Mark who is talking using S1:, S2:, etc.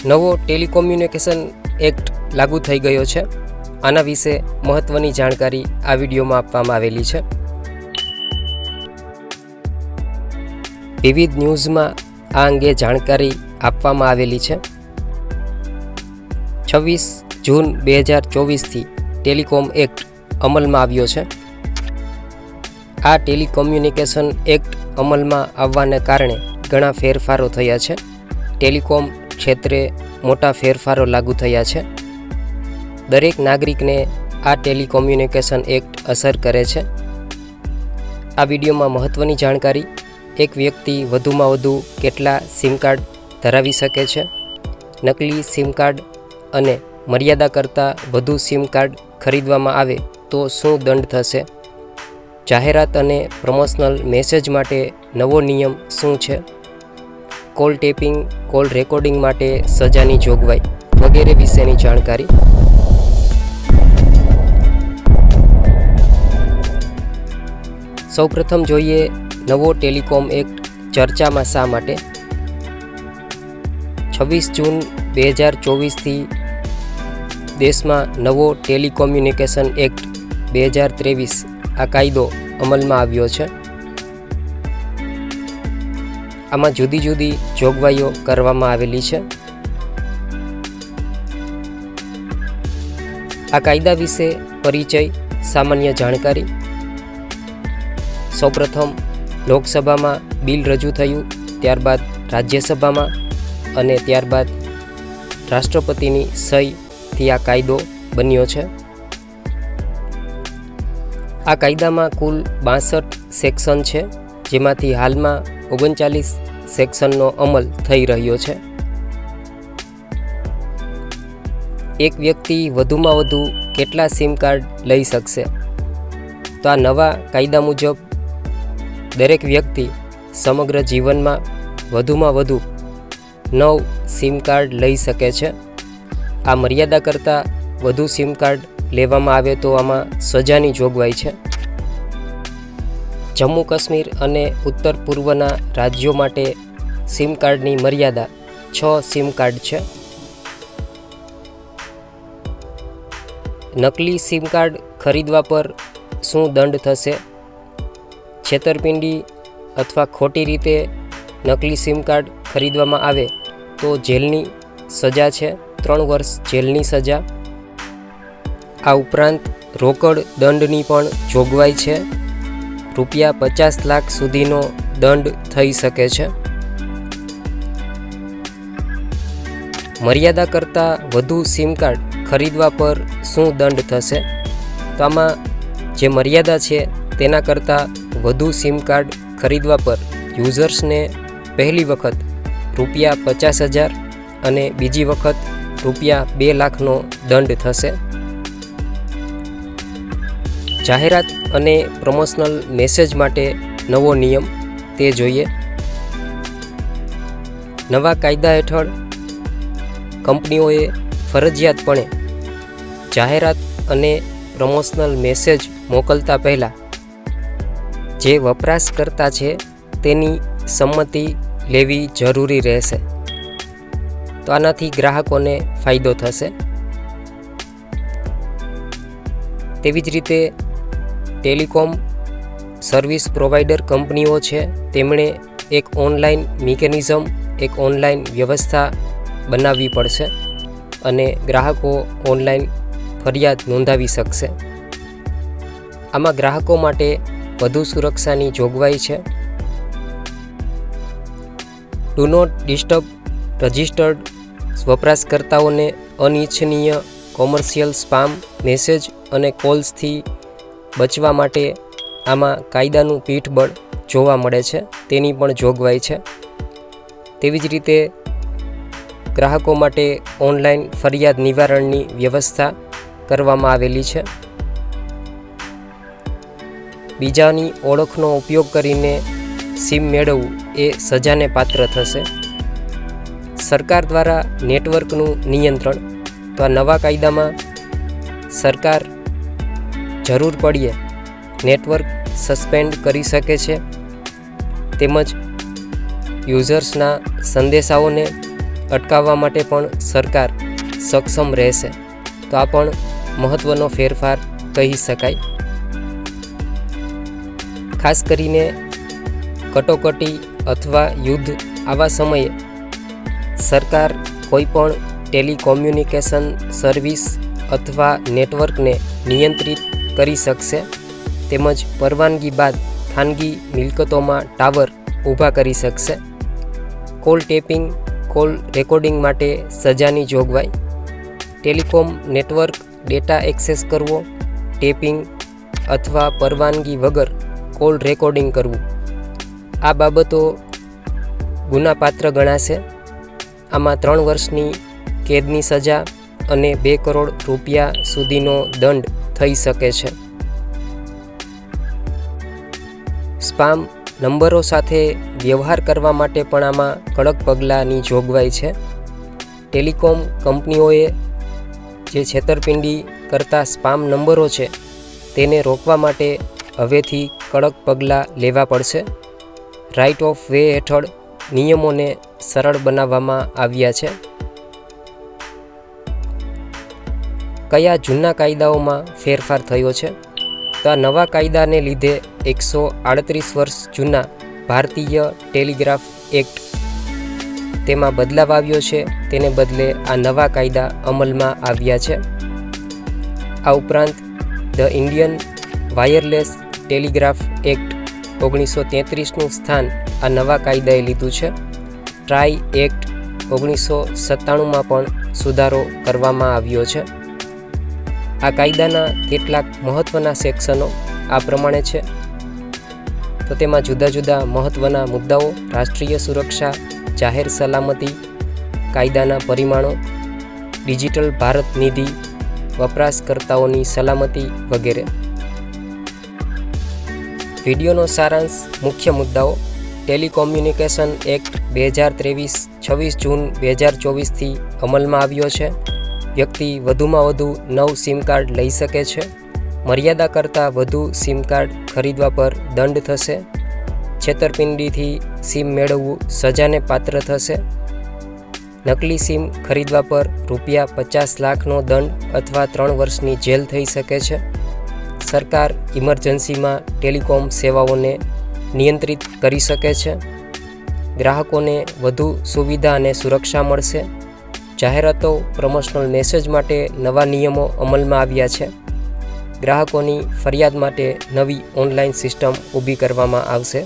S1: નવો telecommunication act લાગુ થઈ ગયો છે. આના વિશે મહત્ત્વની જાણકારી આ વિડીયોમાં આપવામાં આવેલી છે. વિવિધ ન્યૂઝમાં આ અંગે જાણકારી આપવામાં આવેલી છે. 26 જૂન 2024થી ટેલિકોમ એક્ટ અમલમાં આવ્યો છે. આ ટેલિકોમ્યુનિકેશન એક્ટ અમલમાં આવવાને કારણે ઘણા ફેરફારો થયા છે. ટેલિકોમ ક્ષેત્રે મોટા ફેરફારો લાગુ થયા છે. દરેક નાગરિકને આ ટેલિકોમ્યુનિકેશન એક્ટ અસર કરે છે. આ વિડીયોમાં મહત્ત્વની જાણકારી: એક વ્યક્તિ વધુમાં વધુ કેટલા સિમ કાર્ડ ધરાવી શકે છે? નકલી સિમ કાર્ડ અને મર્યાદા કરતાં વધુ સિમ કાર્ડ ખરીદવામાં આવે તો શું દંડ થશે? જાહેરાત અને પ્રમોશનલ મેસેજ માટે નવો નિયમ શું છે? કોલ ટેપિંગ, કોલ રેકોર્ડિંગ માટે સજાની જોગવાઈ વગેરે વિશેની જાણકારી. સૌપ્રથમ જોઈએ નવો ટેલિકોમ એક્ટ ચર્ચામાં શા માટે. 26 જૂન 2024થી દેશમાં નવો ટેલિકોમ્યુનિકેશન એક્ટ 2023 આ કાયદો અમલમાં આવ્યો છે. આમાં જુદી જુદી જોગવાઈઓ કરવામાં આવેલી છે. આ કાયદા વિશે પરિચય, સામાન્ય જાણકારી. સૌપ્રથમ લોકસભામાં બિલ રજૂ થયું, ત્યારબાદ રાજ્યસભામાં અને ત્યારબાદ રાષ્ટ્રપતિની સહીથી આ કાયદો બન્યો છે. આ કાયદામાં કુલ 62 સેક્શન છે, જેમાંથી હાલમાં 39 સેક્શનનો અમલ થઈ રહ્યો છે. એક વ્યક્તિ વધુમાં વધુ કેટલા સિમ કાર્ડ લઈ શકશે? તો આ નવા કાયદા મુજબ દરેક વ્યક્તિ સમગ્ર જીવનમાં વધુમાં વધુ 9 સિમ કાર્ડ લઈ શકે છે. આ મર્યાદા કરતાં વધુ સિમ કાર્ડ લેવામાં આવે તો આમાં સજાની જોગવાઈ છે. જમ્મુ કાશ્મીર અને ઉત્તર પૂર્વના રાજ્યો માટે સિમ કાર્ડની મર્યાદા 6 સિમ કાર્ડ છે. નકલી સિમ કાર્ડ ખરીદવા પર શું દંડ થશે? છેતરપિંડી અથવા ખોટી રીતે નકલી સિમ કાર્ડ ખરીદવામાં આવે તો જેલની સજા છે, 3 વર્ષ જેલની સજા. આ ઉપરાંત રોકડ દંડની પણ જોગવાઈ છે. રૂપિયા 50 લાખ સુધીનો દંડ થઈ શકે છે. મર્યાદા કરતાં વધુ સિમ કાર્ડ ખરીદવા પર શું દંડ થશે? તો આમાં જે મર્યાદા છે તેના કરતાં વધુ સિમ કાર્ડ ખરીદવા પર યુઝર્સને પહેલી વખત રૂપિયા 50,000 અને બીજી વખત રૂપિયા 2 લાખનો દંડ થશે. જાહેરાત અને પ્રમોશનલ મેસેજ માટે નવો નિયમ તે જોઈએ. નવા કાયદા હેઠળ કંપનીઓએ ફરજિયાતપણે જાહેરાત અને પ્રમોશનલ મેસેજ મોકલતા પહેલાં જે વપરાશકર્તા છે તેની સંમતિ લેવી જરૂરી રહેશે. તો આનાથી ગ્રાહકોને ફાયદો થશે. તેવી જ રીતે ટેલિકોમ સર્વિસ પ્રોવાઈડર કંપનીઓ છે તેમણે એક ઓનલાઈન મિકેનિઝમ, એક ઓનલાઈન વ્યવસ્થા બનાવવી પડશે અને ગ્રાહકો ઓનલાઈન ફરિયાદ નોંધાવી શકશે. આમાં ગ્રાહકો માટે વધુ સુરક્ષાની જોગવાઈ છે. ડુ નોટ ડિસ્ટર્બ રજિસ્ટર્ડ વપરાશકર્તાઓને અનિચ્છનીય કોમર્શિયલ સ્પામ મેસેજ અને કોલ્સથી બચવા માટે આમાં કાયદાનું પીઠબળ જોવા મળે છે, તેની પણ જોગવાઈ છે. તેવી જ રીતે ગ્રાહકો માટે ઓનલાઈન ફરિયાદ નિવારણની વ્યવસ્થા કરવામાં આવેલી છે. બીજાની ઓળખનો ઉપયોગ કરીને સિમ મેળવવું એ સજાને પાત્ર થશે. સરકાર દ્વારા નેટવર્કનું નિયંત્રણ. તો આ નવા કાયદામાં સરકાર જરૂર પડીએ નેટવર્ક સસ્પેન્ડ કરી શકે છે, તેમજ યુઝર્સના સંદેશાઓને અટકાવવા માટે પણ સરકાર સક્ષમ રહેશે. તો આ પણ મહત્ત્વનો ફેરફાર કહી શકાય. ખાસ કરીને કટોકટી અથવા યુદ્ધ આવા સમયે સરકાર કોઈ પણ ટેલિકોમ્યુનિકેશન સર્વિસ અથવા નેટવર્કને નિયંત્રિત કરી શકશે, તેમજ પરવાનગી બાદ ખાનગી મિલકતોમાં ટાવર ઊભા કરી શકશે. કોલ ટેપિંગ, કોલ રેકોર્ડિંગ માટે સજાની જોગવાઈ. ટેલિકોમ નેટવર્ક ડેટા એક્સેસ કરવો, ટેપિંગ અથવા પરવાનગી વગર કોલ રેકોર્ડિંગ કરવું, આ બાબતો ગુનાપાત્ર ગણાશે. આમાં 3 વર્ષની કેદની સજા અને 2 કરોડ રૂપિયા સુધીનો દંડ થઈ શકે છે. સ્પામ નંબરો સાથે વ્યવહાર કરવા માટે પણ આમાં કડક પગલાંની જોગવાઈ છે. ટેલિકોમ કંપનીઓએ જે છેતરપિંડી કરતા સ્પામ નંબરો છે તેને રોકવા માટે હવેથી કડક પગલાં લેવા પડશે. રાઇટ ઓફ વે હેઠળ નિયમોને સરળ બનાવવામાં આવ્યા છે. કયા જૂના કાયદાઓમાં ફેરફાર થયો છે? તો આ નવા કાયદાને લીધે 138 વર્ષ જૂના ભારતીય ટેલિગ્રાફ એક્ટ તેમાં બદલાવ આવ્યો છે. તેને બદલે આ નવા કાયદા અમલમાં આવ્યા છે. આ ઉપરાંત the Indian wireless telegraph act 1933નું સ્થાન આ નવા કાયદાએ લીધું છે. ટ્રાય એક્ટ 1997માં પણ સુધારો કરવામાં આવ્યો છે. આ કાયદાના કેટલાક મહત્ત્વના સેક્શનો આ પ્રમાણે છે. તો તેમાં જુદા જુદા મહત્ત્વના મુદ્દાઓ: રાષ્ટ્રીય સુરક્ષા, જાહેર સલામતી, કાયદાના પરિમાણો, ડિજિટલ ભારત નિધિ, વપરાશકર્તાઓની સલામતી વગેરે. વિડીયોનો સારાંશ: મુખ્ય મુદ્દાઓ. ટેલિકોમ્યુનિકેશન એક્ટ 2023 26 જૂન 2024થી અમલમાં આવ્યો છે. વ્યક્તિ વધુમાં વધુ 9 સિમ કાર્ડ લઈ શકે છે. મર્યાદા કરતાં વધુ સિમ કાર્ડ ખરીદવા પર દંડ થશે. છેતરપિંડીથી સિમ મેળવવું સજાને પાત્ર થશે. નકલી સિમ ખરીદવા પર ₹50 લાખનો દંડ અથવા 3 વર્ષની જેલ થઈ શકે છે. સરકાર ઇમરજન્સીમાં ટેલિકોમ સેવાઓને નિયંત્રિત કરી શકે છે. ગ્રાહકોને વધુ સુવિધા અને સુરક્ષા મળશે. જાહેરાતો, પ્રમોશનલ મેસેજ માટે નવા નિયમો અમલમાં આવ્યા છે. ગ્રાહકોની ફરિયાદ માટે નવી ઓનલાઈન સિસ્ટમ ઊભી કરવામાં આવશે.